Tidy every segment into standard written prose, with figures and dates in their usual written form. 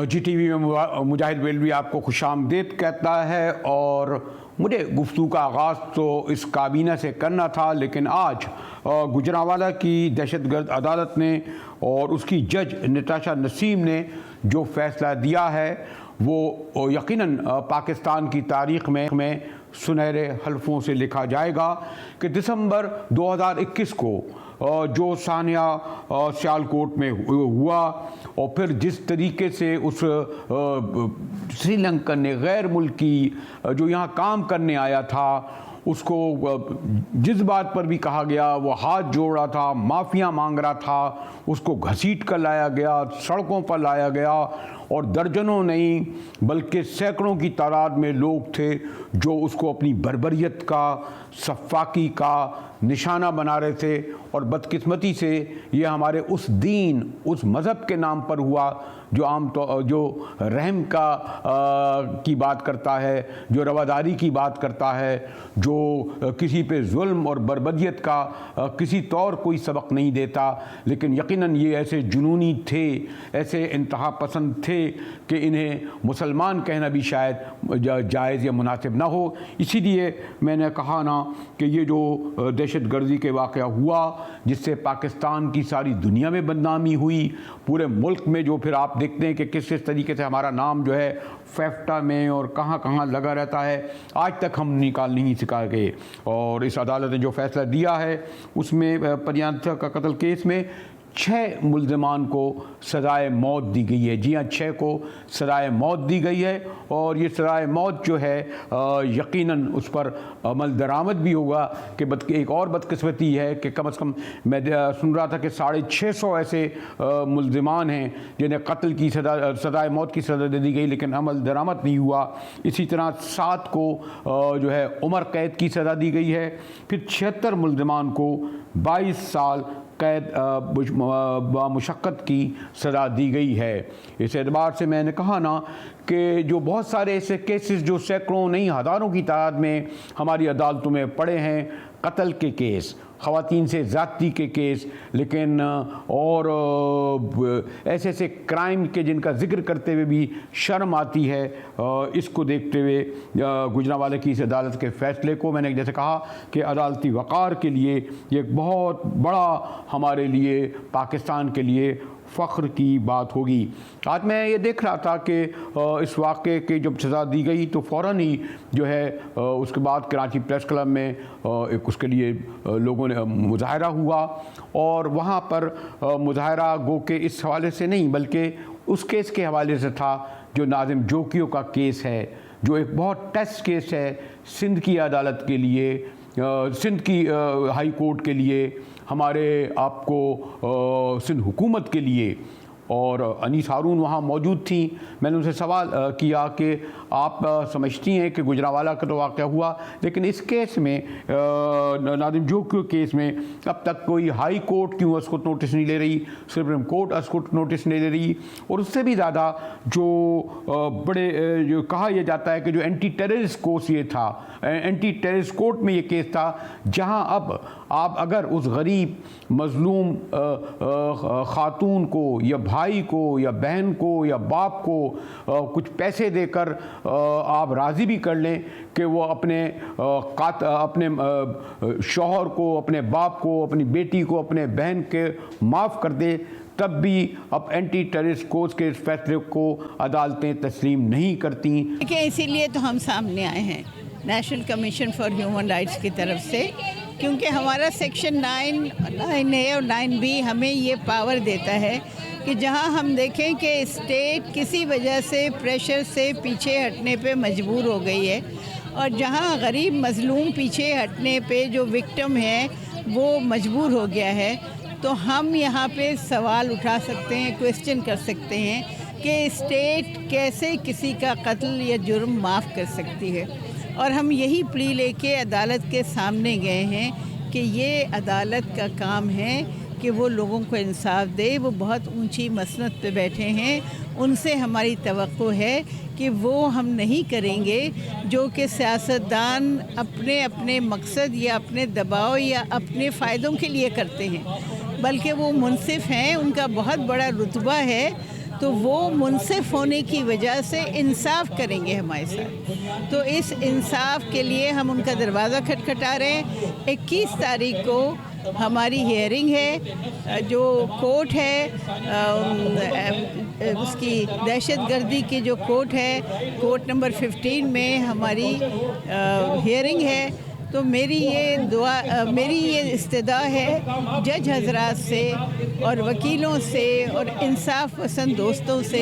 GTV में मुजाहिद बेलवी आपको खुशामदीद कहता है। और मुझे गुफ्तगू का आगाज़ तो इस काबीना से करना था, लेकिन आज गुजरांवाला की दहशतगर्द अदालत ने और उसकी जज नताशा नसीम ने जो फ़ैसला दिया है वो यकीनन पाकिस्तान की तारीख़ में सुनहरे हल्फों से लिखा जाएगा कि दिसंबर 2021 को जो सानिया सियालकोट में हुआ और फिर जिस तरीके से उस श्रीलंकन ने गैर मुल्की जो यहाँ काम करने आया था उसको जिस बात पर भी कहा गया वो हाथ जोड़ रहा था, माफ़िया मांग रहा था, उसको घसीट कर लाया गया, सड़कों पर लाया गया और दर्जनों नहीं बल्कि सैकड़ों की तादाद में लोग थे जो उसको अपनी बर्बरियत का, सफ़ाकी का निशाना बना रहे थे। और बदकिस्मती से ये हमारे उस दीन, उस मज़हब के नाम पर हुआ जो रहम की बात करता है, जो रवादारी की बात करता है, जो किसी पे जुल्म और बर्बरियत का किसी तौर कोई सबक नहीं देता। लेकिन यकीनन ये ऐसे जुनूनी थे, ऐसे इंतहा पसंद थे कि इन्हें मुसलमान कहना भी शायद जायज़ या मुनासिब ना हो। इसीलिए मैंने कहा ना कि ये जो दहशतगर्दी के वाक़या हुआ जिससे पाकिस्तान की सारी दुनिया में बदनामी हुई, पूरे मुल्क में जो फिर आप देखते हैं कि किस तरीके से हमारा नाम जो है फैफ्टा में और कहाँ कहाँ लगा रहता है, आज तक हम निकाल नहीं सका गए। और इस अदालत ने जो फैसला दिया है उसमें प्रियंका का कत्ल केस में 6 मुल्ज़िमान को सज़ाए मौत दी गई है। जी हाँ, 6 को सज़ाए मौत दी गई है और ये सज़ाए मौत जो है यकीनन उस पर अमल दरामद भी होगा कि एक और बदकिस्मती है कि कम से कम मैं सुन रहा था कि 650 ऐसे मुल्ज़िमान हैं जिन्हें कत्ल की सज़ाए मौत की सज़ा दे दी गई लेकिन अमल दरामद नहीं हुआ। इसी तरह 7 को जो है उम्र कैद की सज़ा दी गई है। फिर 76 मुल्ज़िमान को 22 साल कैद मुशक्क़त की सज़ा दी गई है। इस एतबार से मैंने कहा ना कि जो बहुत सारे ऐसे केसेस जो सैकड़ों नहीं हज़ारों की तादाद में हमारी अदालतों में पड़े हैं, कत्ल के केस, ख़वातीन से ज़्यादती के केस, लेकिन और ऐसे ऐसे क्राइम के जिनका ज़िक्र करते हुए भी शर्म आती है। इसको देखते हुए गुजरांवाला की इस अदालत के फ़ैसले को मैंने जैसे कहा कि अदालती वक़ार के लिए ये एक बहुत बड़ा हमारे लिए, पाकिस्तान के लिए फ़ख्र की बात होगी। आज मैं ये देख रहा था कि इस वाक़े की जब सज़ा दी गई तो फ़ौरन ही जो है उसके बाद कराची प्रेस क्लब में एक उसके लिए लोगों ने मुज़ाहरा हुआ और वहाँ पर मुज़ाहरा गो के इस हवाले से नहीं बल्कि उस केस के हवाले से था जो नाज़िम जोकियों का केस है, जो एक बहुत टेस्ट केस है सिंध की अदालत के लिए, सिंध की हाई कोर्ट के लिए, हमारे आपको सिंध हुकूमत के लिए। और अनीस हारून वहाँ मौजूद थी। मैंने उनसे सवाल किया कि आप समझती हैं कि गुजरांवाला का तो वाक़या हुआ लेकिन इस केस में नाज़िम जोकियों केस में अब तक कोई हाई कोर्ट क्यों उसको नोटिस नहीं ले रही, सुप्रीम कोर्ट उसको नोटिस नहीं ले रही। और उससे भी ज़्यादा जो बड़े जो कहा यह जाता है कि जो एंटी टेररिस्ट कोर्स ये था, एंटी टेररिस्ट कोर्ट में ये केस था जहाँ अब आप अगर उस गरीब मज़लूम ख़ातून को या भाई को या बहन को या बाप को कुछ पैसे देकर आप राज़ी भी कर लें कि वो अपने शौहर को, अपने बाप को, अपनी बेटी को, अपने बहन के माफ़ कर दे, तब भी अब एंटी टेररिस्ट कोर्ट के इस फैसले को अदालतें तस्लीम नहीं करती। देखिए, इसीलिए तो हम सामने आए हैं national commission for human rights की तरफ से, क्योंकि हमारा सेक्शन 9A और 9B हमें ये पावर देता है कि जहां हम देखें कि स्टेट किसी वजह से प्रेशर से पीछे हटने पे मजबूर हो गई है और जहां गरीब मजलूम पीछे हटने पे जो विक्टिम है वो मजबूर हो गया है, तो हम यहाँ पे सवाल उठा सकते हैं, क्वेश्चन कर सकते हैं कि स्टेट कैसे किसी का कत्ल या जुर्म माफ़ कर सकती है। और हम यही प्ली लेके अदालत के सामने गए हैं कि ये अदालत का काम है कि वो लोगों को इंसाफ दे। वो बहुत ऊंची मसनद पे बैठे हैं, उनसे हमारी तवक्को है कि वो हम नहीं करेंगे जो कि सियासतदान अपने अपने मकसद या अपने दबाव या अपने फ़ायदों के लिए करते हैं, बल्कि वो मुनसिफ हैं, उनका बहुत बड़ा रुतबा है। तो वो मुनसिफ होने की वजह से इंसाफ करेंगे हमारे साथ। तो इस इंसाफ के लिए हम उनका दरवाज़ा खटखटा रहे हैं। 21 तारीख को हमारी हियरिंग है, जो कोर्ट है उसकी दहशतगर्दी की जो कोर्ट है, कोर्ट नंबर 15 में हमारी हियरिंग है। तो मेरी ये इस्तदा है जज हजरात से और वकीलों से और इंसाफ पसंद दोस्तों से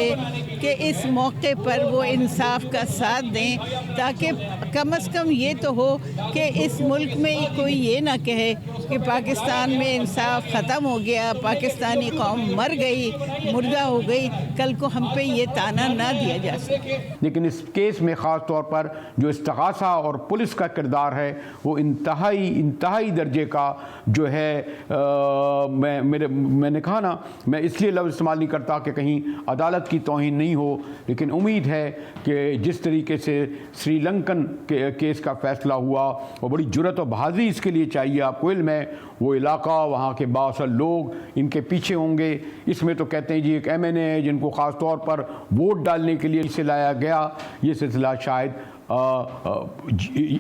कि इस मौके पर वो इंसाफ का साथ दें, ताकि कम से कम ये तो हो कि इस मुल्क में कोई ये ना कहे कि पाकिस्तान में इंसाफ ख़त्म हो गया, पाकिस्तानी कौम मर गई, मुर्दा हो गई, कल को हम पे ये ताना ना दिया जा सके। लेकिन इस केस में ख़ास तौर पर जो इस्तिग़ासा और पुलिस का किरदार है वो इंतहाई दर्जे का जो है। मैंने कहा ना, मैं इसलिए लफ्ज़ इस्तेमाल नहीं करता कि कहीं अदालत की तौहीन नहीं हो, लेकिन उम्मीद है कि जिस तरीके से श्रीलंकन केस का फ़ैसला हुआ वो बड़ी जुर्रत और बहादुरी इसके लिए चाहिए। आपको इल्म है वो इलाका, वहाँ के बासल लोग इनके पीछे होंगे। इसमें तो कहते हैं जी एक MNA है जिनको ख़ास तौर पर वोट डालने के लिए इसे लाया गया। ये सिलसिला शायद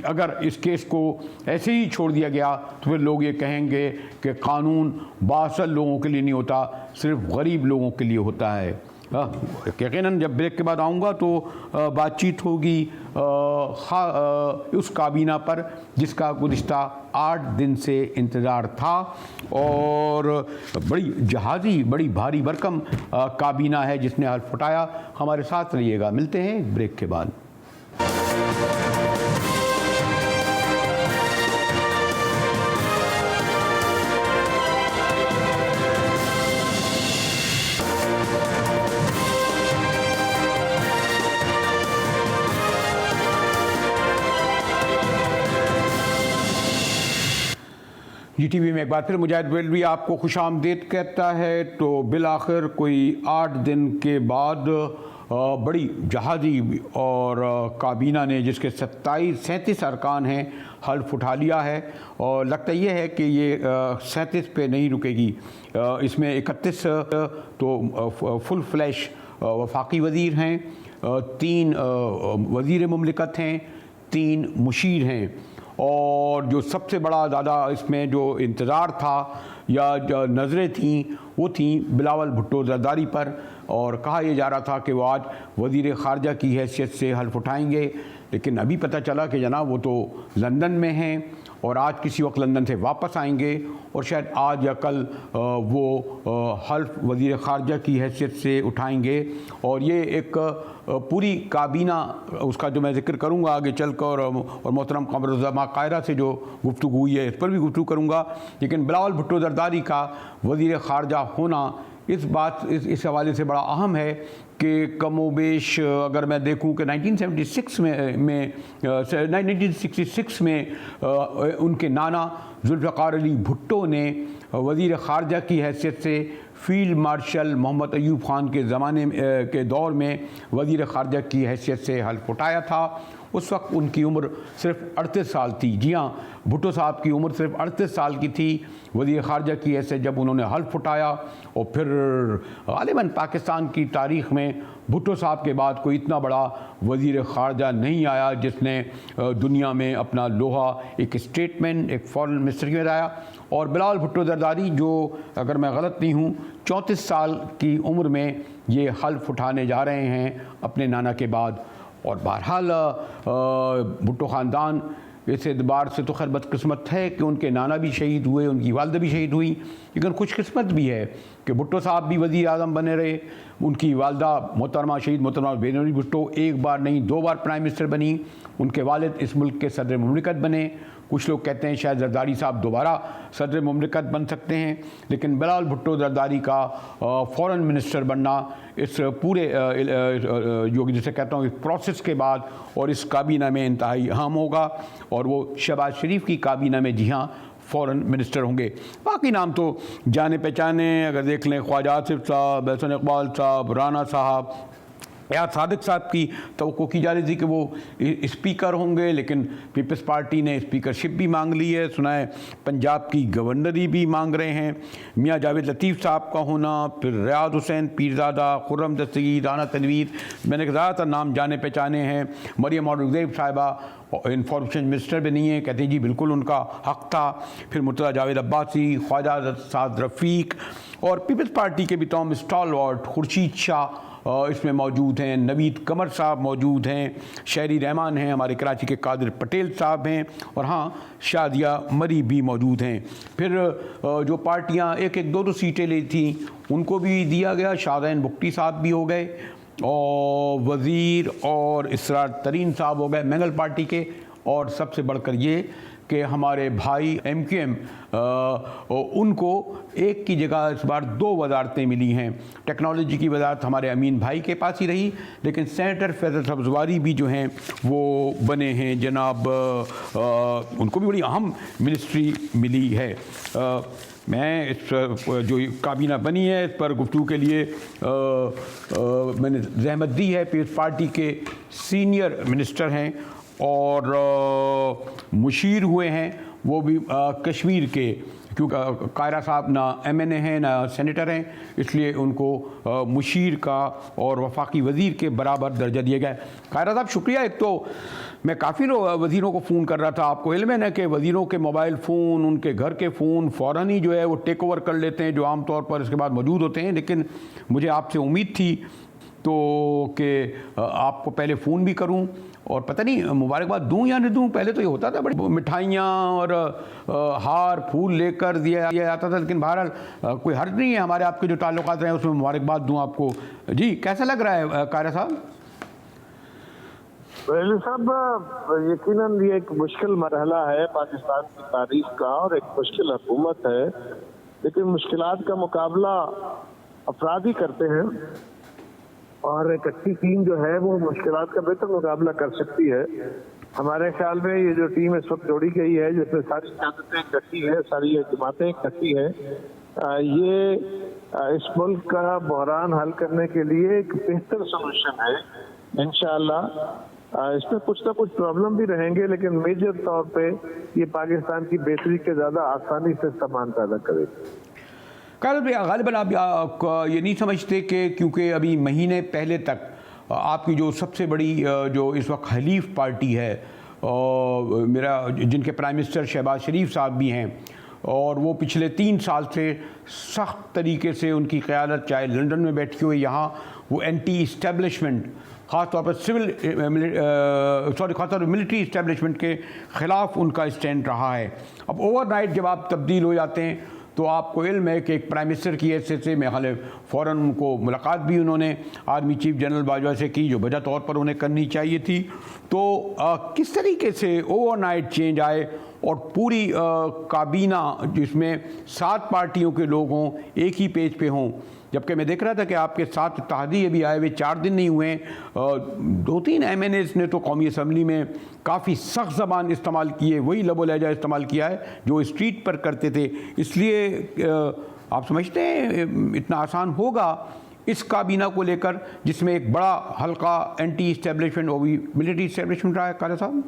अगर इस केस को ऐसे ही छोड़ दिया गया तो फिर लोग ये कहेंगे कि कानून बासल लोगों के लिए नहीं होता, सिर्फ गरीब लोगों के लिए होता है। यकीनन जब ब्रेक के बाद आऊँगा तो बातचीत होगी उस काबीना पर जिसका गुज़िश्ता 8 दिन से इंतज़ार था, और बड़ी जहाज़ी बड़ी भारी भरकम काबीना है जिसने हल्फ उठाया। हमारे साथ रहिएगा, मिलते हैं ब्रेक के बाद। GTV में एक बार फिर मुजाहिद बेलवी आपको खुशामदीद कहता है। तो बिल आखिर कोई 8 दिन के बाद बड़ी जहाज़ी और काबीना ने जिसके 37 अरकान हैं हल्फ उठा लिया है, और लगता ये है कि ये 37 पे नहीं रुकेगी। इसमें 31 तो फुल फ्लैश वफाकी वज़ीर हैं, 3 वज़ीर मुमलिकत हैं, 3 मुशीर हैं, और जो सबसे बड़ा ज़्यादा इसमें जो इंतज़ार था या जो नज़रें थीं वो थीं बिलावल भुट्टो ज़रदारी पर, और कहा यह जा रहा था कि वो आज वज़ीर ख़ारजा की हैसियत से हल्फ उठाएंगे। लेकिन अभी पता चला कि जनाब वो तो लंदन में हैं और आज किसी वक्त लंदन से वापस आएंगे, और शायद आज या कल वो हल्फ वज़ीर ख़ारजा की हैसियत से उठाएंगे। और ये एक पूरी काबीना उसका जो मैं ज़िक्र करूँगा आगे चल कर, और मोहतरम क़मरुज़्ज़मा कायरा से जो गुफ्तगू हुई है इस पर भी गुफ्तगू करूँगा। लेकिन बिलावल भुट्टो ज़रदारी का वज़ीर ख़ारजा होना इस हवाले से बड़ा अहम है कि कमोबेश अगर मैं देखूं कि 1966 में उनके नाना जुल्फ़िकार अली भुट्टो ने वज़ीर ख़ारजा की हैसियत से फ़ील्ड मार्शल मोहम्मद अयूब ख़ान के ज़माने के दौर में वज़ीर ख़ारजा की हैसियत से हल्फ उठाया था। उस वक्त उनकी उम्र सिर्फ 38 साल थी। जी हाँ, भुट्टो साहब की उम्र सिर्फ 38 साल की थी वज़ीर ख़ारजा की हैसियत जब उन्होंने हल्फ उठाया। और फिर ग़ालिबन पाकिस्तान की तारीख़ में भुट्टो साहब के बाद कोई इतना बड़ा वज़ीर ख़ारजा नहीं आया जिसने दुनिया में अपना लोहा एक स्टेटमेंट, एक फॉरेन मिनिस्टर में लाया। और बिलावल भुट्टो ज़रदारी जो अगर मैं गलत नहीं हूँ 34 साल की उम्र में ये हल्फ उठाने जा रहे हैं अपने नाना के बाद। और बहरहाल भुट्टो ख़ानदान इस एतबार से तो खैर बदकिस्मत है कि उनके नाना भी शहीद हुए, उनकी वालदा भी शहीद हुई, लेकिन खुशकिस्मत भी है कि भुट्टो साहब भी वज़ीर आज़म बने रहे। उनकी वालदा मोहतरमा शहीद मोहतरमा बेनज़ीर भुट्टो एक बार नहीं 2 बार प्राइम मिनिस्टर बनी। उनके वालिद इस मुल्क के सदर मुमलिकत बने। कुछ लोग कहते हैं शायद ज़रदारी साहब दोबारा सदर मुमलिकत बन सकते हैं, लेकिन बिलावल भुट्टो ज़रदारी का फॉरेन मिनिस्टर बनना इस पूरे जो जिसे कहता हूँ इस प्रोसेस के बाद और इस काबीना में इंतहाई अहम होगा। और वो शहबाज शरीफ की काबीना में जी हाँ फॉरेन मिनिस्टर होंगे। बाकी नाम तो जाने पहचाने अगर देख लें, ख्वाजा आसिफ साहब, एहसन इकबाल साहब, राना साहब, या सादिक साहब की तवक्को की जा रही थी कि वो स्पीकर होंगे, लेकिन पीपल्स पार्टी ने स्पीकरशिप भी मांग ली है। सुना है पंजाब की गवर्नरी भी मांग रहे हैं। मियाँ जावेद लतीफ़ साहब का होना, फिर रियाज हुसैन पीरज़ादा, खुर्रम दस्तगीर, राना तनवीर, मैंने ज़्यादातर नाम जाने पहचाने हैं। मरियम औरंगज़ेब साहिबा इंफॉर्मेशन मिनिस्टर भी नहीं है, कहते हैं जी बिल्कुल उनका हक़ था। फिर मुर्तज़ा जावेद अब्बासी, ख्वाजा साद रफ़ीक और पीपल्स पार्टी के भी तमाम स्टॉलवर्ड खुर्शीद शाह इसमें मौजूद हैं। नवीद कमर साहब मौजूद हैं, शहरी रहमान हैं, हमारे कराची के कादिर पटेल साहब हैं और हाँ शादिया मरी भी मौजूद हैं। फिर जो पार्टियां एक एक दो दो सीटें ली थी उनको भी दिया गया। शाहदैन बुख्ती साहब भी हो गए और वज़ीर और इसरार तरीन साहब हो गए मंगल पार्टी के। और सबसे बढ़कर ये कि हमारे भाई MQM उनको एक की जगह इस बार 2 वजारतें मिली हैं। टेक्नोलॉजी की वजारत हमारे अमीन भाई के पास ही रही, लेकिन सेनेटर फैसल सब्ज़वारी भी जो हैं वो बने हैं जनाब, उनको भी बड़ी अहम मिनिस्ट्री मिली है। मैं इस जो काबीना बनी है इस पर गुफ्तगू के लिए मैंने ज़हमत दी है। पीपल्स पार्टी के सीनियर मिनिस्टर हैं और मुशीर हुए हैं वो भी कश्मीर के, क्योंकि कायरा साहब ना MNA हैं ना सेनेटर हैं, इसलिए उनको मुशीर का और वफाकी वज़ीर के बराबर दर्जा दिया गया है। कायरा साहब शुक्रिया। एक तो मैं काफ़ी वज़ीरों को फ़ोन कर रहा था, आपको इल्म है ना कि वज़ीरों के मोबाइल फ़ोन, उनके घर के फ़ोन फ़ौरन ही जो है वो टेक ओवर कर लेते हैं, जो आम तौर पर इसके बाद मौजूद होते हैं। लेकिन मुझे आपसे उम्मीद थी तो कि आपको पहले फ़ोन भी करूं और पता नहीं मुबारकबाद दूं या नहीं दूं। पहले तो ये होता था बड़ी मिठाइयाँ और हार फूल लेकर दिया जाता था, लेकिन बहरहाल कोई हर्ज नहीं है, हमारे आपके जो ताल्लुकात रहे उसमें मुबारकबाद दूं आपको। जी कैसा लग रहा है कायरा साहब? वैली साहब, यकीनन ये एक मुश्किल मरहला है पाकिस्तान की तारीख का और एक मुश्किल हुकूमत है, लेकिन मुश्किलात का मुकाबला अफराद ही करते हैं और एक अच्छी टीम जो है वो मुश्किलात का बेहतर मुकाबला कर सकती है। हमारे ख्याल में ये जो टीम इस वक्त जोड़ी गई है जिसमें सारी क़यादतें इकट्ठी हैं, सारी जमातें इकट्ठी हैं, ये इस मुल्क का बहरान हल करने के लिए एक बेहतर सोल्यूशन है इंशाअल्लाह। इसमें कुछ ना कुछ प्रॉब्लम भी रहेंगे, लेकिन मेजर तौर पे ये पाकिस्तान की बेहतरी के ज़्यादा आसानी से सामान पैदा करेगी। गालिबन आप ये नहीं समझते कि क्योंकि अभी महीने पहले तक आपकी जो सबसे बड़ी जो इस वक्त हलीफ पार्टी है मेरा, जिनके प्राइम मिनिस्टर शहबाज शरीफ साहब भी हैं, और वो पिछले 3 साल से सख्त तरीके से उनकी क़यादत, चाहे लंदन में बैठी हुई यहाँ, वो एंटी इस्टेब्लिशमेंट ख़ासतौर पर ख़ासतौर पर मिलिट्री इस्टेब्लिशमेंट के ख़िलाफ़ उनका स्टैंड रहा है। अब ओवरनाइट जब आप तब्दील हो जाते हैं तो आपको इल्म है कि एक प्राइम मिनिस्टर की हैसियत से मेरे ख्याल है फ़ौरन उनको मुलाकात भी उन्होंने आर्मी चीफ जनरल बाजवा से की, जो वजह तौर पर उन्हें करनी चाहिए थी। तो किस तरीके से ओवरनाइट चेंज आए और पूरी काबीना जिसमें 7 पार्टियों के लोग हों, एक ही पेज पे हों, जबकि मैं देख रहा था कि आपके 7 इत्तेहादी अभी आए हुए 4 दिन नहीं हुए। 2-3 MNAs ने तो कौमी असम्बली में काफ़ी सख्त ज़बान इस्तेमाल की है, वही लबो लहजा इस्तेमाल किया है जो स्ट्रीट पर करते थे। इसलिए आप समझते हैं इतना आसान होगा इस काबीना को लेकर जिसमें एक बड़ा हल्का एंटी इस्टेब्लिशमेंट और भी मिलिट्री इस्टेब्लिशमेंट रहा है? कायरा साहब,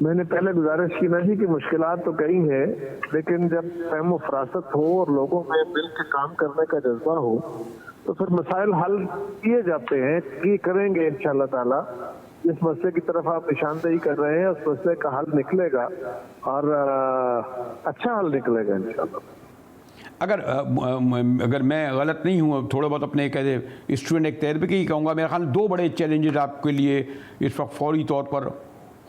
मैंने पहले गुजारिश की ना जी कि मुश्किलात तो कई हैं, लेकिन जब फहम फरासत हो और लोगों में मिल के काम करने का जज्बा हो तो फिर मसाइल हल किए जाते हैं, कि करेंगे इंशाअल्लाह ताला। जिस मसले की तरफ आप निशानदेही कर रहे हैं उस मसले का हल निकलेगा और अच्छा हल निकलेगा इंशाअल्लाह। अगर मैं गलत नहीं हूँ, थोड़ा बहुत अपने कहते स्टूडेंट एक तजर्बे की कहूँगा, मेरे ख्याल 2 बड़े चैलेंजेस आपके लिए इस वक्त फौरी तौर पर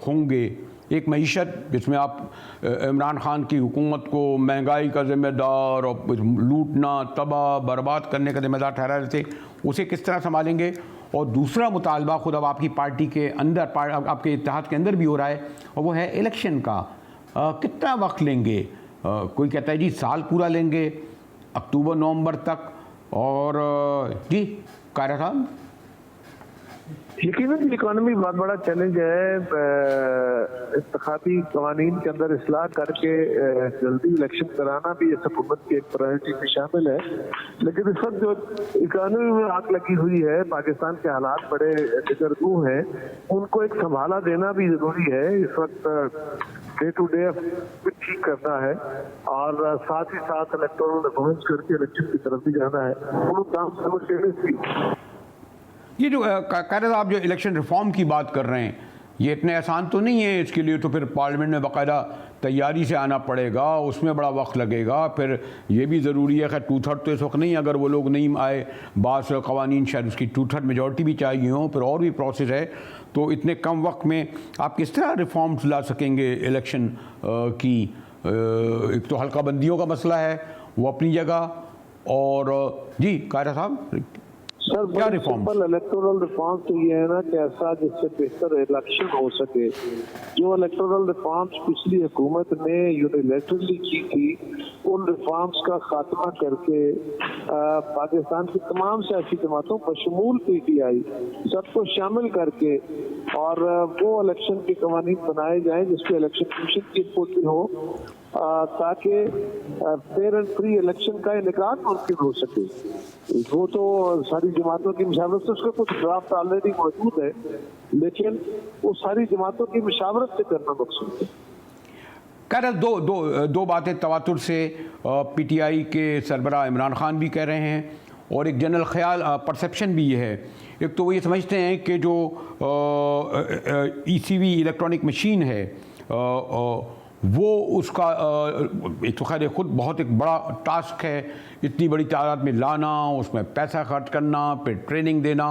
होंगे। एक मईशत जिसमें आप इमरान खान की हुकूमत को महंगाई का ज़िम्मेदार और लूटना तबाह बर्बाद करने का ज़िम्मेदार ठहरा रहे थे, उसे किस तरह संभालेंगे। और दूसरा मुतालबा खुद अब आपकी पार्टी के अंदर, आपके इत्तेहाद के अंदर भी हो रहा है, और वो है इलेक्शन का। कितना वक्त लेंगे? कोई कहता है जी साल पूरा लेंगे, अक्टूबर नवंबर तक। और जी कायरा साहब, यकीनन इकोनॉमी बहुत बड़ा चैलेंज है। इंतखाबी कवानीन के अंदर इस्लाह करके जल्दी इलेक्शन कराना भी इस हुकूमत की एक प्रायोरिटी में शामिल है। लेकिन इस वक्त जो इकोनॉमी में आग लगी हुई है, पाकिस्तान के हालात बड़े दिगरगू हैं, उनको एक संभाला देना भी जरूरी है। इस वक्त डे टू डे ठीक करना है और साथ ही साथ इलेक्टोरल रिफॉर्म्स करके इलेक्शन की तरफ भी जाना है। वो काम साइमल्टेनियसली। ये जो कायदा साहब जो इलेक्शन रिफॉर्म की बात कर रहे हैं, ये इतने आसान तो नहीं है। इसके लिए तो फिर पार्लियामेंट में बाकायदा तैयारी से आना पड़ेगा, उसमें बड़ा वक्त लगेगा। फिर ये भी ज़रूरी है, खैर 2/3 तो इस वक्त नहीं, अगर वो लोग नहीं आए, बास कवानीन शायद उसकी 2/3 मेजॉरिटी भी चाहिए हो, फिर और भी प्रोसेस है। तो इतने कम वक्त में आप किस तरह रिफॉर्म्स ला सकेंगे इलेक्शन की? एक तो हल्का बंदियों का मसला है, वो अपनी जगह, और जी कायदा साहब सर क्या रिफॉर्म? इलेक्टोरल रिफॉर्म तो ये है ना कि ऐसा जिससे बेहतर इलेक्शन हो सके। जो इलेक्टोरल रिफॉर्म्स पिछली हुकूमत ने यूनिलैटरली की थी, उन रिफॉर्म्स का खात्मा करके पाकिस्तान की तमाम सियासी जमातों बशमूल PTI सबको शामिल करके और वो इलेक्शन के कवानीन बनाए जाएं जिसपे इलेक्शन कमीशन की इनपुट भी हो, ताकि फेयर एंड फ्री इलेक्शन का इनेकाद मुमकिन हो सके। वो तो सारी जमातों की मशावरत से, उसका कुछ ड्राफ्ट ऑलरेडी मौजूद है, लेकिन वो सारी जमातों की मशावरत से करना मकसूद है। कह दो बातें तवातुर से PTI के सरबराह इमरान खान भी कह रहे हैं, और एक जनरल ख्याल परसेप्शन भी ये है। एक तो वो ये समझते हैं कि जो ECV इलेक्ट्रॉनिक मशीन है वो उसका एक तो खैर खुद बहुत एक बड़ा टास्क है, इतनी बड़ी तादाद में लाना, उसमें पैसा खर्च करना, फिर ट्रेनिंग देना,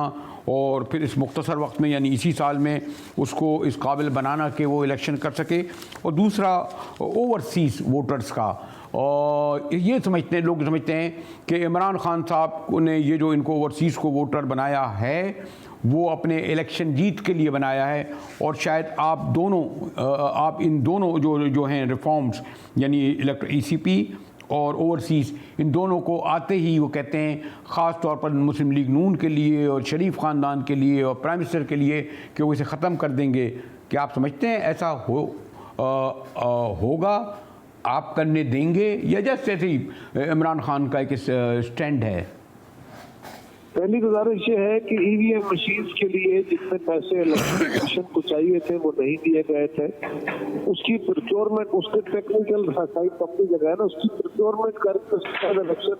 और फिर इस मुख्तसर वक्त में यानी इसी साल में उसको इस काबिल बनाना कि वो इलेक्शन कर सके। और दूसरा ओवरसीज़ वोटर्स का, और ये लोग समझते हैं कि इमरान खान साहब ने ये जो इनको ओवरसीज़ को वोटर बनाया है वो अपने इलेक्शन जीत के लिए बनाया है। और शायद आप इन दोनों जो हैं रिफॉर्म्स, यानी ECP और ओवरसीज़, इन दोनों को आते ही वो कहते हैं ख़ास तौर पर मुस्लिम लीग नून के लिए और शरीफ ख़ानदान के लिए और प्राइम मिनिस्टर के लिए कि वो इसे ख़त्म कर देंगे। क्या आप समझते हैं ऐसा होगा? आप करने देंगे या जैसे ही इमरान खान का एक स्टैंड है? पहली गुजारिश ये है कि EVM मशीन्स के लिए जितने पैसे इलेक्शन कमीशन को चाहिए थे वो नहीं दिए गए थे, उसकी प्रोक्योरमेंट, उसके टेक्निकल साइड अपनी जगह है ना, उसकी प्रोक्योरमेंट करके इलेक्शन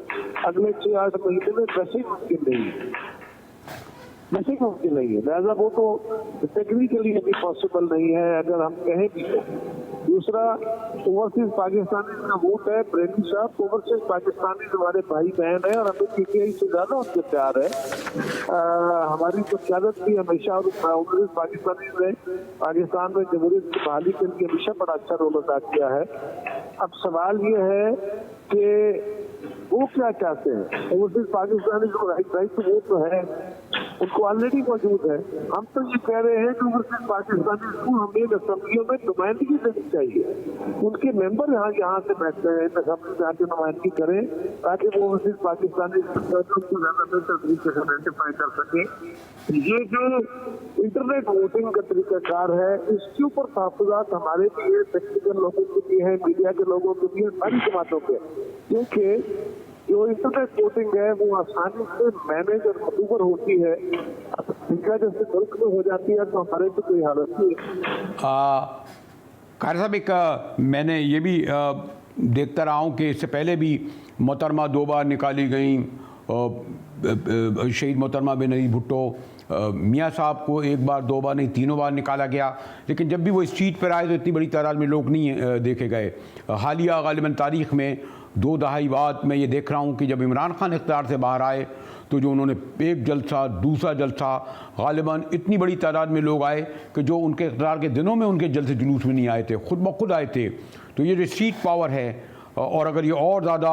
अगले 6-8 महीने में वैसे ही मुमकिन नहीं है, वैसे ही मुमकिन नहीं है। लिहाजा वो तो टेक्निकली अभी पॉसिबल नहीं है अगर हम कहें भी तो। दूसरा, ओवरसीज पाकिस्तानी का वोट है ब्रेनी साहब, ओवरसीज पाकिस्तानी हमारे भाई बहन है और हमें PTI से ज्यादा उनसे प्यार है। हमारी तो क्यादत भी हमेशा ओवरसीज पाकिस्तानी ने पाकिस्तान में जमहूरियत की बहाली के लिए हमेशा बड़ा अच्छा रोल अदा किया है। अब सवाल ये है कि वो क्या चाहते हैं। ओवरसीज पाकिस्तानी जो राइट टू वोट तो है उनको ऑलरेडी मौजूद है। हम तो ये कह रहे हैं कि ओवरसीज पाकिस्तानी को हमें असेंबलियों में नुमाइंदगी देनी चाहिए, उनके मेंबर यहाँ से बैठते हैं असेंबली में आके नुमाइंदगी करें ताकि वो ओवरसीज पाकिस्तानी को ज्यादा बेहतर तरीके से आइडेंटिफाई कर सके। ये जो इंटरनेट वोटिंग का तरीकाकार है, इसके ऊपर तहफ़्फ़ुज़ात हमारे लिए, टेक्निकल लोगों के लिए है, मीडिया के लोगों के लिए, सारी जमातों के, क्योंकि जो इंटरनेट वोटिंग है वो आसानी से मैनेज और मनूवर होती है। अमेरिका जैसे मुल्क में हो जाती है तो हमारे तो कोई हालत नहीं है। कार साहब, एक मैंने ये भी देखता रहा हूँ कि इससे पहले भी मोहतरमा 2 बार निकाली गई, शहीद मोहतरमा बेनज़ीर भुट्टो, मियाँ साहब को 1 बार 2 बार नहीं 3 बार निकाला गया, लेकिन जब भी वो इस सीट पर आए तो इतनी बड़ी तादाद में लोग नहीं देखे गए। हालिया गालिबन तारीख़ में 2 दहाई बाद मैं ये देख रहा हूँ कि जब इमरान खान इख्तियार से बाहर आए तो जो उन्होंने एक जलसा, दूसरा जलसा, गालिबन इतनी बड़ी तादाद में लोग आए कि जो उनके इख्तियार के दिनों में उनके जलसे जुलूस में नहीं आए थे, खुद ब खुद आए थे। तो ये जो स्ट्रीट पावर है, और अगर ये और ज़्यादा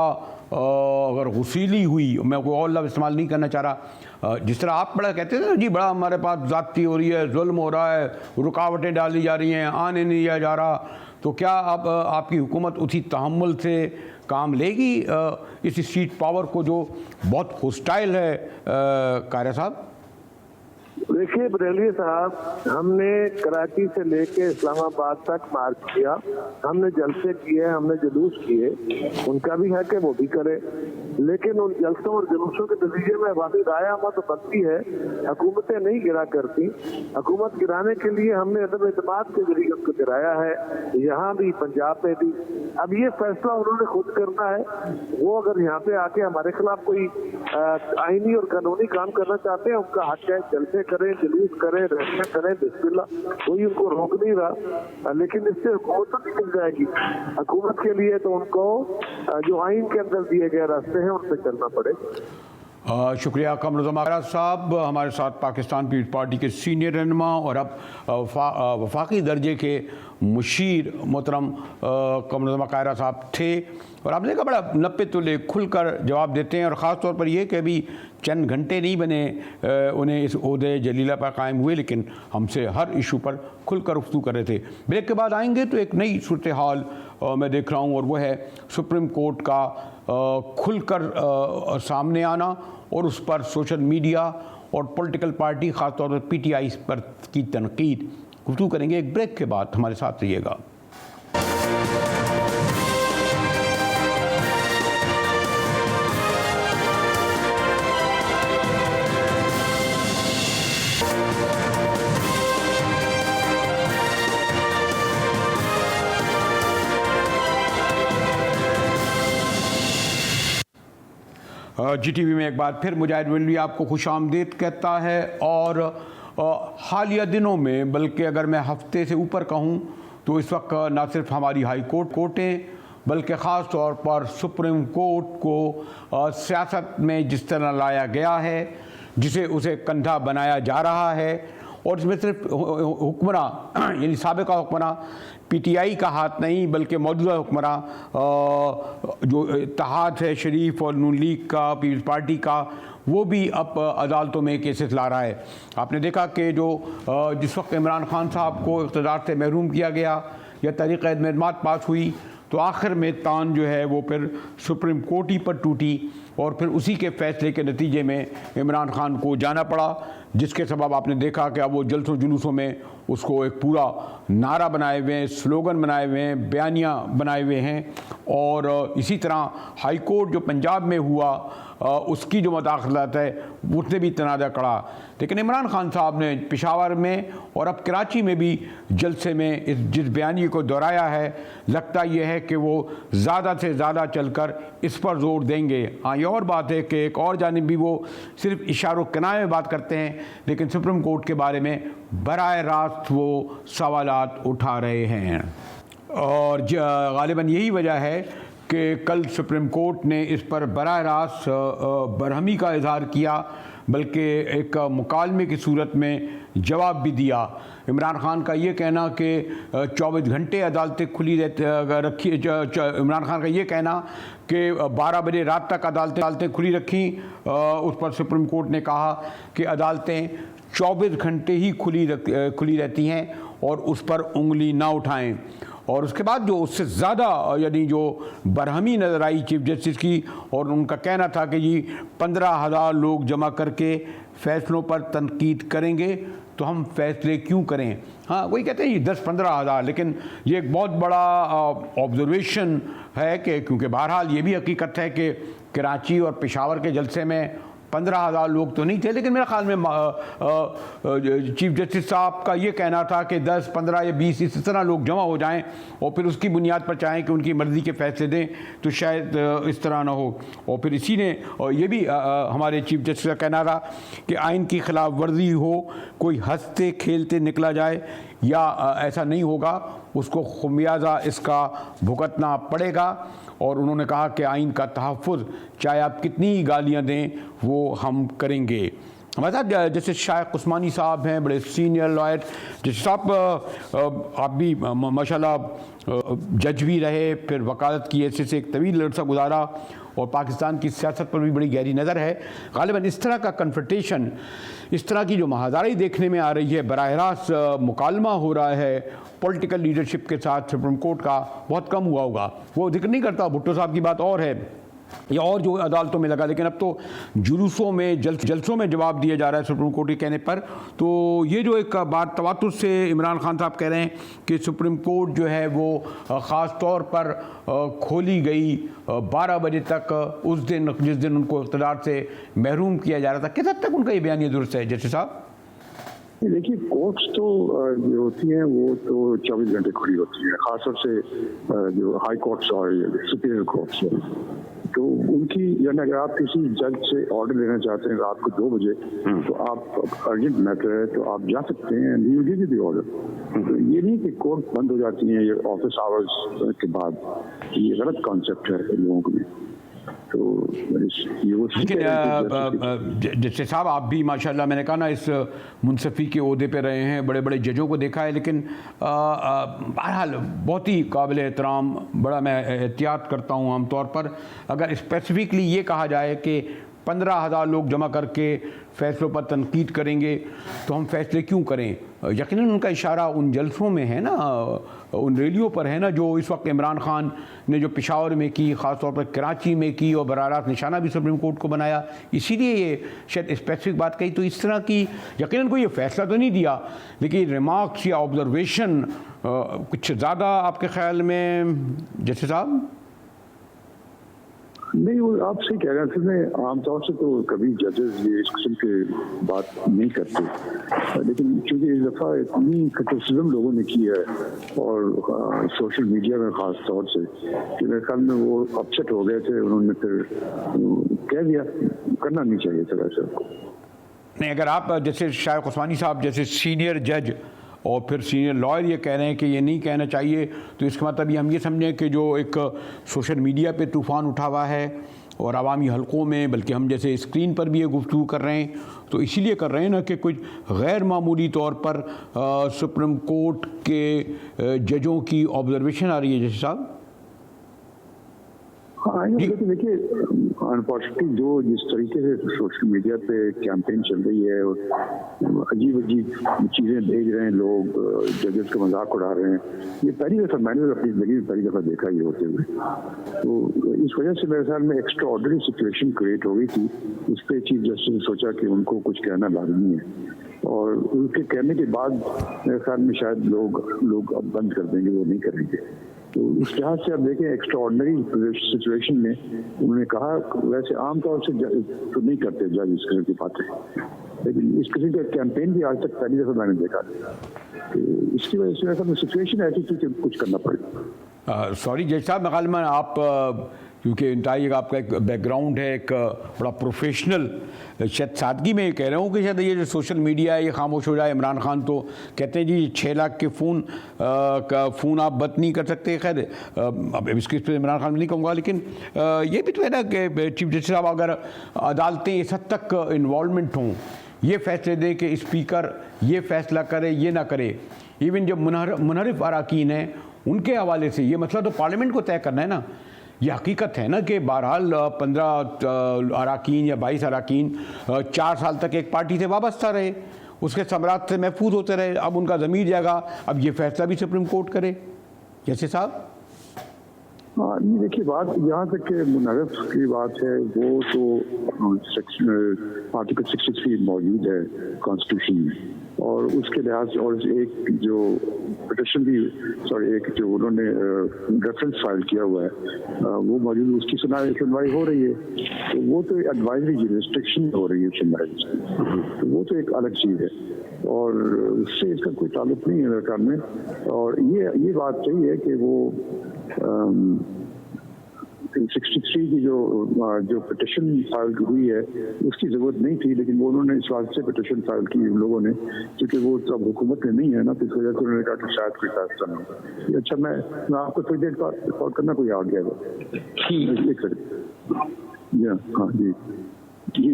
अगर वसीली हुई, मैं कोई और लफ्ज़ इस्तेमाल नहीं करना चाह रहा, जिस तरह आप बड़ा कहते थे ना जी, बड़ा हमारे पास ज़्यादती हो रही है, जुल्म हो रहा है, रुकावटें डाली जा रही हैं, आने नहीं दिया जा रहा, तो क्या अब आपकी हुकूमत उसी तहम्मुल से काम लेगी इस स्ट्रीट पावर को जो बहुत होस्टाइल है? कायरा साहब, देखिए बरेली साहब, हमने कराची से लेके इस्लामाबाद तक मार्च किया, हमने जलसे किए, हमने जुलूस किए, उनका भी है कि वो भी करे, लेकिन उन जलसों और जुलूसों के नतीजे में वाकई राय तो बनती है। हुकूमतें नहीं गिरा करती, हुकूमत गिराने के लिए हमने अदम एतमाद के जरिए उनको गिराया है, यहाँ भी पंजाब में भी। अब ये फैसला उन्होंने खुद करना है। वो अगर यहाँ पे आके हमारे खिलाफ कोई आईनी और कानूनी काम करना चाहते हैं, उनका हक है, जलसे करें, जुलूस करें, रैलियां करें, बिस्मिल्लाह, कोई उनको रोक नहीं रहा। लेकिन इससे हुकूमत नहीं मिल जाएगी। हुकूमत के लिए तो उनको जो आइन के अंदर दिए गए रास्ते हैं उन पर चलना पड़ेगा। शुक्रिया कमरुज़्ज़मा कायरा साहब, हमारे साथ पाकिस्तान पीपल्स पार्टी के सीनियर रहनुमा और अब वफाकी दर्जे के मुशीर मोहतरम कमरुज़्ज़मा कायरा साहब थे। और आपने देखा बड़ा नप्पे तुले खुलकर जवाब देते हैं, और ख़ास तौर पर यह कि अभी चंद घंटे नहीं बने उन्हें इस ओहदे जलीला पर कायम हुए, लेकिन हमसे हर इशू पर खुलकर गुफ्तगू कर रहे थे। ब्रेक के बाद आएंगे तो एक नई सूरत हाल मैं देख रहा हूँ, और वह है सुप्रीम कोर्ट का खुलकर सामने आना और उस पर सोशल मीडिया और पॉलिटिकल पार्टी ख़ास तौर पर PTI पर की तनकीद। गुफ्तगू करेंगे एक ब्रेक के बाद, हमारे साथ रहिएगा। GTV में एक बार फिर मुजाहिद वल्वी आपको खुशामदीद कहता है। और हालिया दिनों में, बल्कि अगर मैं हफ्ते से ऊपर कहूँ तो इस वक्त ना सिर्फ हमारी हाई कोर्टें बल्कि ख़ास तौर पर सुप्रीम कोर्ट को सियासत में जिस तरह लाया गया है, जिसे उसे कंधा बनाया जा रहा है, और इसमें सिर्फ हुक्मरान यानी साबिका हुक्मरान PTI का हाथ नहीं, बल्कि मौजूदा हुक्मरान जो इत्तेहाद है शरीफ और नून लीग का, पीपल्स पार्टी का, वो भी अब अदालतों में केसेस ला रहा है। आपने देखा कि जो जिस वक्त इमरान खान साहब को इक़्तिदार से महरूम किया गया या तहरीक एतमाद पास हुई, तो आखिर में तान जो है वो फिर सुप्रीम कोर्ट ही पर टूटी, और फिर उसी के फैसले के नतीजे में इमरान खान को जाना पड़ा, जिसके सबब आपने देखा कि अब वो जलसों जुलूसों में उसको एक पूरा नारा बनाए हुए हैं, स्लोगन बनाए हुए हैं, बयानियाँ बनाए हुए हैं। और इसी तरह हाई कोर्ट जो पंजाब में हुआ उसकी जो मदाखलत है उसने भी तनाज़ा करा। लेकिन इमरान खान साहब ने पेशावर में और अब कराची में भी जलसे में जिस बयानी को दोहराया है, लगता यह है कि वो ज़्यादा से ज़्यादा चलकर इस पर ज़ोर देंगे। हाँ, ये और बात है कि एक और जानिब भी वो सिर्फ इशारों किनारे में बात करते हैं, लेकिन सुप्रीम कोर्ट के बारे में बराह रास्त वो सवालात उठा रहे हैं। और गालिबन यही वजह है कि कल सुप्रीम कोर्ट ने इस पर बराह रास्त बरहमी का इजहार किया, बल्कि एक मुकालमे की सूरत में जवाब भी दिया। इमरान खान का ये कहना कि 24 घंटे अदालतें खुली रखी, इमरान खान का ये कहना कि 12 बजे रात तक अदालतें खुली रखी, उस पर सुप्रीम कोर्ट ने कहा कि अदालतें 24 घंटे ही खुली रहती हैं और उस पर उंगली ना उठाएं। और उसके बाद जो उससे ज़्यादा यानी जो बरहमी नज़र आई चीफ जस्टिस की, और उनका कहना था कि जी 15,000 लोग जमा करके फ़ैसलों पर तनकीद करेंगे तो हम फैसले क्यों करें। हाँ, वही कहते हैं ये 10-15 हज़ार, लेकिन ये एक बहुत बड़ा ऑब्जर्वेशन है कि क्योंकि बहरहाल ये भी हकीकत है कि कराची और पेशावर के जलसे में 15,000 लोग तो नहीं थे, लेकिन मेरे ख्याल में चीफ जस्टिस साहब का ये कहना था कि 10, 15 या 20 इस तरह लोग जमा हो जाएं और फिर उसकी बुनियाद पर चाहें कि उनकी मर्ज़ी के फैसले दें, तो शायद इस तरह ना हो। और फिर इसी ने ये भी हमारे चीफ जस्टिस का कहना था कि आइन की खिलाफ वर्जी हो, कोई हंसते खेलते निकला जाए या ऐसा नहीं होगा, उसको खुमियाजा इसका भुगतना पड़ेगा। और उन्होंने कहा कि आइन का तहफ़्फ़ुज़ चाहे आप कितनी ही गालियाँ दें वो हम करेंगे। हमारे साथ जैसे शायख उस्मानी साहब हैं, बड़े सीनियर लॉयर। जैसे साहब आप भी माशाल्लाह जज भी रहे, फिर वकालत की ऐसे से एक तवील अरसा गुजारा और पाकिस्तान की सियासत पर भी बड़ी गहरी नज़र है। ग़ालिबन इस तरह का कन्फ्रंटेशन, इस तरह की जो महादारी देखने में आ रही है, बराह रास्त मुकालमा हो रहा है पॉलिटिकल लीडरशिप के साथ सुप्रीम कोर्ट का, बहुत कम हुआ होगा। वो जिक्र नहीं करता, भुट्टो साहब की बात और है या और जो अदालतों में लगा, लेकिन अब तो जुलूसों में जलसों में जवाब दिया जा रहा है सुप्रीम कोर्ट के कहने पर। तो ये जो एक बात तवातुर से इमरान खान साहब कह रहे हैं कि सुप्रीम कोर्ट जो है वो ख़ास तौर पर खोली गई 12 बजे तक उस दिन जिस दिन उनको इक़्तिदार से महरूम किया जा रहा था, किस हद तक उनका ये बयान ये दुरुस्त है जस्टिस साहब? देखिए, कोर्ट्स तो जो होती हैं वो तो 24 घंटे खुली होती हैं, खासतौर से जो हाई कोर्ट्स और सुपीरियर कोर्ट्स हैं। तो उनकी यानी अगर आप किसी जज से ऑर्डर लेना चाहते हैं रात को 2 बजे, तो आप अर्जेंट मैटर है तो आप जा सकते हैं, यू गिव द ऑर्डर। ये नहीं कि कोर्ट बंद हो जाती है ये ऑफिस आवर्स के बाद, ये गलत कॉन्सेप्ट है लोगों के लिए। तो लेकिन जस्टिस साहब आप भी माशाल्लाह, मैंने कहा ना, इस मुंसफी के ओहदे पे रहे हैं, बड़े बड़े जजों को देखा है, लेकिन बहरहाल बहुत ही काबिल एहतराम, बड़ा मैं एहतियात करता हूँ आमतौर पर। अगर स्पेसिफिकली ये कहा जाए कि 15,000 लोग जमा करके फैसलों पर तनकीद करेंगे तो हम फैसले क्यों करें? यकीनन उनका इशारा उन जलसों में है ना, उन रैलियों पर है ना, जो इस वक्त इमरान खान ने जो पेशावर में की, ख़ास तौर पर कराची में की, और बराह रास्त निशाना भी सुप्रीम कोर्ट को बनाया, इसीलिए ये शायद स्पेसिफिक बात कही। तो इस तरह की यकीनन कोई ये फैसला तो नहीं दिया, लेकिन रिमार्क्स या ऑब्जर्वेशन कुछ ज़्यादा आपके ख्याल में जस्टिस साहब? नहीं, वो आप सही कह रहे हैं। मैं आमतौर से तो कभी जजेस ये इस किस्म की बात नहीं करते, लेकिन चूंकि इस दफ़ा इतनी क्रिटिसिज्म लोगों ने की है और सोशल मीडिया में ख़ास तौर से, कि मेरे ख्याल में वो अपसेट हो गए थे। उन्होंने फिर कह दिया करना नहीं चाहिए था वैसे। नहीं, अगर आप जैसे शायख उस्मानी साहब जैसे सीनियर जज और फिर सीनियर लॉयर ये कह रहे हैं कि ये नहीं कहना चाहिए, तो इसका मतलब ये हम ये समझें कि जो एक सोशल मीडिया पे तूफ़ान उठा हुआ है और आवामी हलकों में, बल्कि हम जैसे स्क्रीन पर भी ये गुफ्तगू कर रहे हैं, तो इसीलिए कर रहे हैं ना कि कुछ गैर मामूली तौर पर सुप्रीम कोर्ट के जजों की ऑब्जर्वेशन आ रही है जैसे साहब? हाँ, लेकिन देखिए, अनफॉर्चुनेटली जो जिस तरीके से सोशल मीडिया पे कैंपेन चल रही है और अजीब अजीब चीज़ें भेज रहे हैं लोग, जजेस का मजाक उड़ा रहे हैं, ये पहली दफ़ा मैंने अपनी ज़िंदगी में पहली दफ़ा देखा ये होते हुए। तो इस वजह से मेरे ख्याल में एक्स्ट्रा ऑर्डिनरी सिचुएशन क्रिएट हो गई थी। उस पर चीफ जस्टिस ने सोचा कि उनको कुछ कहना लाजमी है, और उनके कहने के बाद मेरे ख्याल में शायद लोग अब बंद कर देंगे, वो नहीं करेंगे। तो उस लिहाज से आप देखें, एक्स्ट्रा ऑर्डिनरी सिचुएशन में उन्होंने कहा, वैसे आमतौर से तो नहीं करते जज इस किस्म की बातें, लेकिन इस किस्म का कैंपेन भी आज तक पहली दफ़ा मैंने देखा। तो इसकी वजह से ऐसा सिचुएशन ऐसी थी कि कुछ करना पड़ेगा। सॉरी जज साहब, मैं ख्याल आप क्योंकि इंटाई आपका एक बैकग्राउंड है, एक बड़ा प्रोफेशनल, शायद सादगी में ये कह रहा हूँ कि शायद ये जो सोशल मीडिया है ये खामोश हो जाए। इमरान खान तो कहते हैं जी 6 लाख के फ़ोन आप बंद नहीं कर सकते। खैर अब इसके इस पर इमरान खान नहीं कहूँगा, लेकिन ये भी तो है ना कि चीफ जस्टिस साहब, अगर अदालतें इस हद तक इन्वॉल्वमेंट हों, ये फैसले दें कि स्पीकर ये फैसला करे ये ना करे, इवन जब मुनहरिफ अराकीन हैं उनके हवाले से, ये मसला तो पार्लियामेंट को तय करना है ना। ये हकीकत है ना कि बहरहाल 15 अराकीन या 22 अराकीन 4 साल तक एक पार्टी से वाबस्ता रहे, उसके सम्राट से महफूज होते रहे, अब उनका ज़मीर जाएगा, अब ये फैसला भी सुप्रीम कोर्ट करे जैसे साहब। हाँ, नहीं देखिए, बात यहाँ तक के मुनहरिफ की बात है, वो तो आर्टिकल 63 मौजूद है कॉन्स्टिट्यूशन में, और उसके लिहाज से, और एक जो पिटिशन भी एक जो उन्होंने रेफरेंस फाइल किया हुआ है वो मौजूद, उसकी सुनवाई हो रही है। तो वो तो एडवाइजरी रिस्ट्रिक्शन हो रही है सुनवाई, तो वो तो एक अलग चीज़ है, और उससे इसका कोई ताल्लुक नहीं है सरकार में। और ये बात सही है कि वो 63 की जो पिटिशन फाइल हुई है उसकी ज़रूरत नहीं थी, लेकिन वो उन्होंने इस बात से पिटिशन फाइल की उन लोगों ने, क्योंकि वो सब हुकूमत में नहीं है ना, तो इस वजह से उन्होंने कहा कि शायद कोई फैसला नहीं। अच्छा, मैं आपको थोड़ी देर बाद कॉल करना, कोई आ गया एक सेकंड। हाँ जी,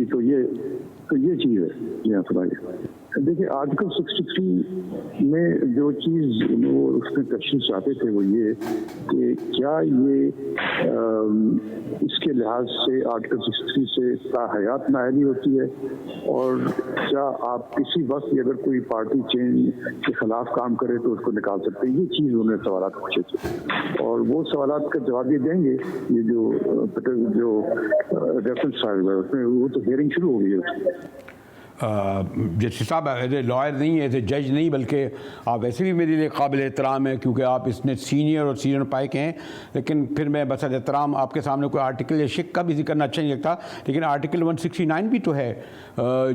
तो ये चीज़ है। जी हाँ, सुनाइए। देखिए आर्टिकल 63 में जो चीज वो उसमें क्वेश्चन चाहते थे वो ये कि क्या ये इसके लिहाज से आर्टिकल 63 से ताहयात नाअहली होती है, और क्या आप किसी वक्त भी अगर कोई पार्टी चेंज के खिलाफ काम करे तो उसको निकाल सकते हैं। ये चीज उन्होंने सवाल पूछे थे और वो सवाल का जवाब ये देंगे। ये जो रेफरेंस फाइल है उसमें वो तो हियरिंग शुरू हो गई है उसकी। जस्टिस साहब एज ए लॉयर नहीं, एज ए जज नहीं, बल्कि आप वैसे भी मेरे लिए काबिल एहतराम है क्योंकि आप इसने सीनियर और सीनियर पाए के हैं, लेकिन फिर मैं बस एहतराम आपके सामने कोई आर्टिकल या शिक का भी जिक्र करना अच्छा नहीं लगता। लेकिन आर्टिकल 169 भी तो है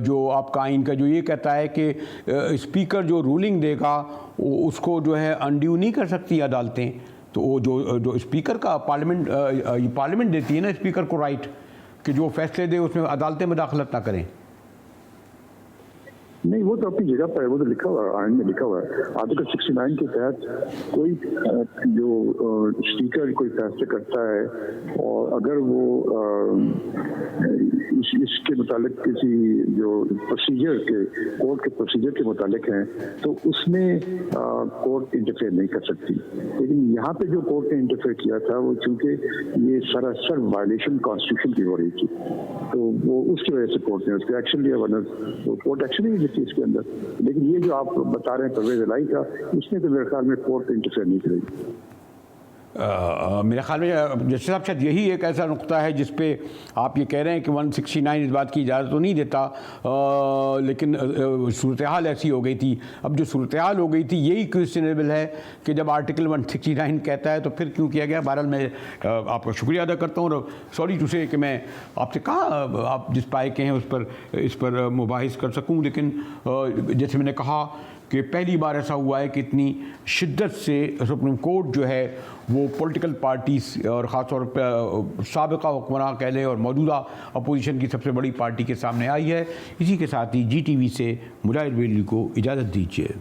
जो आपका आइन का, जो ये कहता है कि स्पीकर जो रूलिंग देगा उसको जो है अनड्यू नहीं कर सकती अदालतें। तो वो जो स्पीकर का पार्लियामेंट देती है ना स्पीकर को राइट कि जो फैसले दे उसमें अदालतें मुदाखलत ना करें। नहीं, वो तो अपनी जगह पर है, वो तो लिखा हुआ है, आइन में लिखा हुआ है। आर्टिकल 69 के तहत कोई जो स्पीकर कोई फैसले करता है और अगर वो इसके मुतालिक किसी जो प्रोसीजर के कोर्ट के प्रोसीजर के मुतालिक हैं तो उसमें कोर्ट इंटरफेयर नहीं कर सकती। लेकिन यहाँ पे जो कोर्ट ने इंटरफेयर किया था वो चूंकि ये सरासर वायलेशन कॉन्स्टिट्यूशन की हो रही थी तो वो उसकी वजह से कोर्ट ने उसका एक्शन लिया, वरना वो कोर्ट एक्शन नहीं लेती इसके अंदर। लेकिन ये जो आप बता रहे हैं परवेज इलाही का, इसमें तो मेरे ख्याल में कोर्ट इंटरफेयर नहीं करेगी। मेरे ख्याल में जस्टिस साहब शायद यही एक ऐसा नुक्ता है जिस पे आप ये कह रहे हैं कि 169 इस बात की इजाज़त तो नहीं देता, लेकिन सूरत हाल ऐसी हो गई थी। अब जो सूरत हाल हो गई थी यही क्वेश्चनेबल है कि जब आर्टिकल 169 कहता है तो फिर क्यों किया गया। बहरहाल मैं आपका शुक्रिया अदा करता हूँ और सॉरी टू से कि मैं आपसे कहा आप जिस पाए के हैं इस पर मुबाहिस कर सकूँ, लेकिन जैसे मैंने कहा कि पहली बार ऐसा हुआ है कि इतनी शिद्दत से सुप्रीम कोर्ट जो है वो पॉलिटिकल पार्टीज और ख़ास तौर पर साबिका हुक्मरान कह लें और मौजूदा अपोजिशन की सबसे बड़ी पार्टी के सामने आई है। इसी के साथ ही GTV से मुजाहिद बेली को इजाज़त दीजिए।